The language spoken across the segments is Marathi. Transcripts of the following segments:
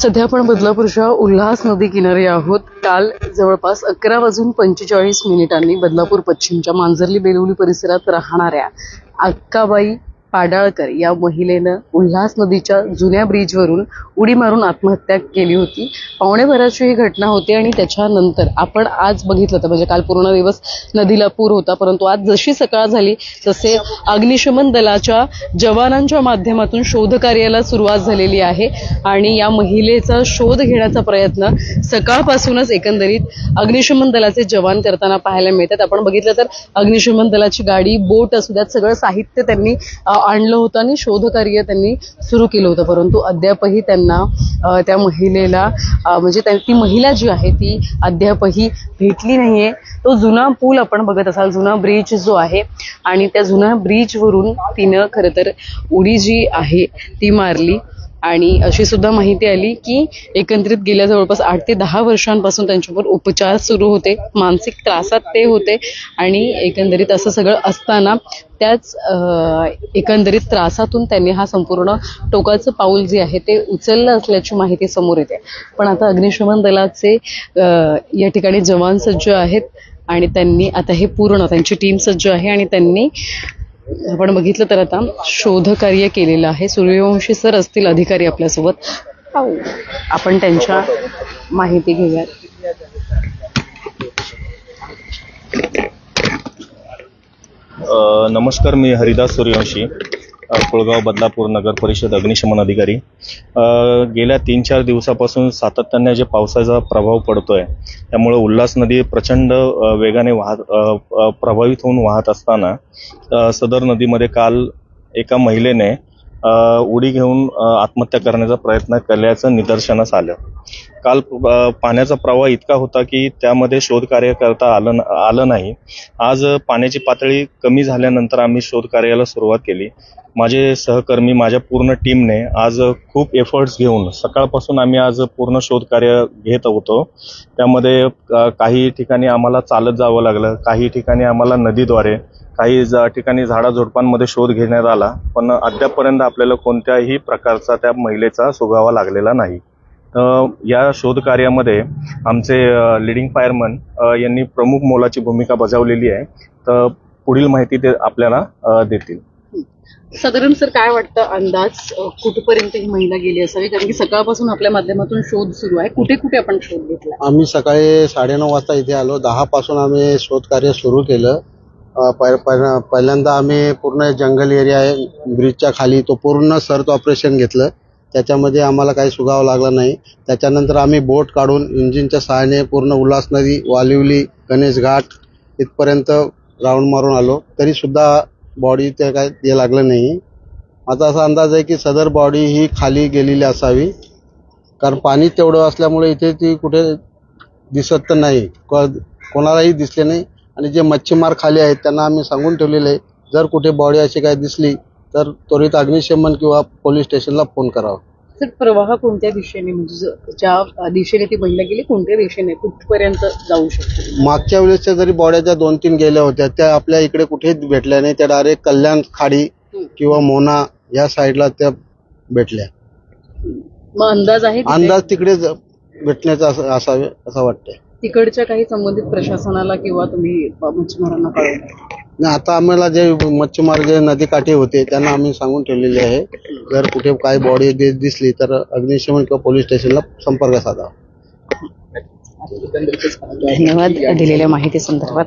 सध्या आपण बदलापूरच्या उल्हास नदी किनारी आहोत. काल जवळपास 11:45 बदलापूर पश्चिमच्या मांजर्ली बेलवली परिसरात राहणाऱ्या अक्काबाई पाडाळकर या महिलेनं उल्हास नदीच्या जुन्या ब्रिजवरून उडी मारून आत्महत्या केली होती. पावणेभराची ही घटना होती आणि त्याच्यानंतर आपण आज बघितलं तर म्हणजे काल पूर्ण दिवस नदीला पूर होता, परंतु आज जशी सकाळ झाली तसे अग्निशमन दलाच्या जवानांच्या माध्यमातून शोध कार्याला सुरुवात झालेली आहे आणि या महिलेचा शोध घेण्याचा प्रयत्न सकाळपासूनच एकंदरीत अग्निशमन दलाचे जवान करताना पाहायला मिळतात. आपण बघितलं तर अग्निशमन दलाची गाडी, बोट असू द्यात, सगळं साहित्य त्यांनी आणलं होतं आणि शोधकार्य त्यांनी सुरू केलं होतं, परंतु अद्यापही त्यांना त्या महिलेला म्हणजे ती महिला जी आहे ती अद्यापही भेटली नाहीये. तो जुना पूल आपण बघत असाल, जुना ब्रिज जो आहे आणि त्या जुन्या ब्रिजवरून तिनं खरं तर उडी जी आहे ती मारली. आणि अशी सुद्धा माहिती आली की एकंदरीत गेल्या जवळपास 8 ते 10 वर्षांपासून त्यांच्यावर उपचार सुरू होते, मानसिक त्रासात ते होते आणि एकंदरीत असं सगळं असताना त्याच एकंदरीत त्रासातून त्यांनी हा संपूर्ण टोकाचं पाऊल जे आहे ते उचललं असल्याची माहिती समोर येते. पण आता अग्निशमन दलाचे या ठिकाणी जवान सज्ज आहेत आणि त्यांनी आता हे पूर्ण त्यांची टीम सज्ज आहे आणि त्यांनी आपण बघितलं तर आता शोध कार्य केलेलं आहे. सूर्यवंशी सर असतील अधिकारी आपल्यासोबत, आपण त्यांच्या माहिती घेऊयात. नमस्कार, मी हरिदास सूर्यवंशी, कुळगाव बदलापूर नगर परिषद अग्निशमन अधिकारी. गेल्या 3-4 दिवसापासून सातत्याने जे पावसाचा प्रभाव पडतोय त्यामुळे उल्हास नदी प्रचंड वेगाने प्रभावित होऊन वाहत असताना सदर नदीमध्ये काल एका महिलेने उडी घेऊन आत्महत्या करण्याचा प्रयत्न केल्याचं निदर्शनास आलं. काल पाण्याचा प्रवाह इतका होता की त्यामध्ये शोधकार्य करता आलं नाही. आज पाण्याची पातळी कमी झाल्यानंतर आम्ही शोधकार्याला सुरुवात केली. माझे सहकर्मी, माझ्या पूर्ण टीमने आज खूप एफर्ट्स घेऊन सकाळपासून आम्ही आज पूर्ण शोधकार्य घेत होतो. त्यामध्ये काही ठिकाणी आम्हाला चालत जावं लागलं, काही ठिकाणी आम्हाला नदीद्वारे, काही ठिकाणी झाडाझुडपांमध्ये शोध घेण्यात आला, पण अद्यापपर्यंत आपल्याला कोणत्याही प्रकारचा त्या महिलेचा सुगावा लागलेला नाही. या शोध कार्यामध्ये आमचे लीडिंग फायरमन यांनी प्रमुख मोलाची भूमिका बजावलेली आहे. तर पुढील माहिती ते आपल्याला देतील. साधारण सर काय वाटतं अंदाज कुठपर्यंत ही महिला गेली असावी, कारण की सकाळपासून आपल्या माध्यमातून शोध सुरू आहे. कुठे कुठे आपण शोध घेतला? आम्ही सकाळी 9:30 वाजता इथे आलो. 10 पासून आम्ही शोध कार्य सुरू केलं. पहिल्यांदा आम्ही पूर्ण जंगल एरिया आहे ब्रिजच्या खाली, तो पूर्ण सर्च ऑपरेशन घेतलं. त्याच्यामध्ये आम्हाला काही सुगावा लागला नाही. त्याच्यानंतर आम्ही बोट काढून इंजिनच्या सहाय्याने पूर्ण उल्हास नदी, वालिवली, गणेश घाट इथपर्यंत राऊंड मारून आलो. तरी सुद्धा बॉडी ते काय ते लागलं नाही. आता असा अंदाज आहे की सदर बॉडी ही खाली गेलेली असावी, कारण पाणी तेवढं असल्यामुळे इथे ती कुठे दिसत तर नाही, कोणालाही दिसले नाही. आणि जे मच्छीमार खाली आहेत त्यांना आम्ही सांगून ठेवलेलं आहे, जर कुठे बॉडी अशी काय दिसली तर त्वरित अग्निशमन किंवा पोलीस स्टेशनला फोन करावा. सर प्रवाह कोणत्या दिशेने, म्हणजे ज्या दिशेने ती महिला गेली कोणत्या दिशेने कुठपर्यंत जाऊ शकते? मागच्या वेळेसच्या जरी बॉड्या ज्या 2-3 गेल्या होत्या त्या आपल्या इकडे कुठेच भेटल्या नाही. त्या डायरेक्ट कल्याण खाडी किंवा मोना या साईडला त्या भेटल्या. मग अंदाज आहे अंदाज तिकडे भेटण्याचा असावे असं वाटतंय. तिकडच्या काही संबंधित प्रशासनाला किंवा तुम्ही मच्छीमारांना कळवलं? नाही, आता आम्हाला जे मच्छीमार जे नदीकाठी होते त्यांना आम्ही सांगून ठेवलेले आहे, जर कुठे काही बॉडी दिसली तर अग्निशमन किंवा पोलीस स्टेशनला संपर्क साधावा. धन्यवाद दिलेल्या माहिती संदर्भात.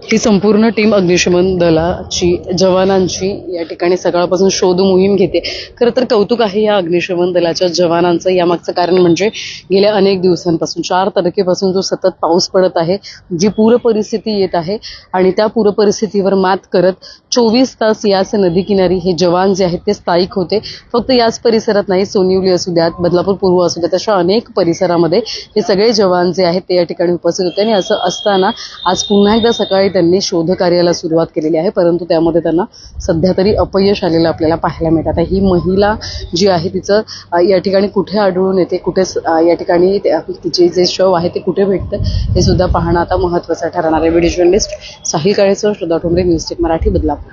ही संपूर्ण टीम अग्निशमन दलाची, जवानांची या ठिकाणी सकाळपासून शोध मोहीम घेते. खरं तर कौतुक आहे या अग्निशमन दलाच्या जवानांचं. यामागचं कारण म्हणजे गेल्या अनेक दिवसांपासून 4 तारखेपासून जो सतत पाऊस पडत आहे, जी पूर परिस्थिती येत आहे आणि त्या पूर परिस्थितीवर मात करत 24 तास याच नदीकिनारी हे जवान जे आहेत ते स्थायिक होते. फक्त याच परिसरात नाही, सोनिवली असू द्यात, बदलापूर पूर्व असू द्यात, अशा अनेक परिसरामध्ये हे सगळे जवान जे आहेत ते या ठिकाणी उपस्थित होते. आणि असं असताना आज पुन्हा एकदा सकाळी त्यांनी शोध कार्याला सुरुवात केलेली आहे, परंतु त्यामध्ये त्यांना सध्या तरी अपयश आलेलं आपल्याला पाहायला मिळतं. आता ही महिला जी आहे तिचं या ठिकाणी कुठे आढळून येते, कुठे या ठिकाणी तिचे जे शव आहे ते कुठे भेटतं हे सुद्धा पाहणं आता महत्त्वाचं ठरणार आहे. व्हिडिओ जर्नलिस्ट साहिल काळेसह श्रद्धा ठोंबरे, न्यूज टेक मराठी, बदलापूर.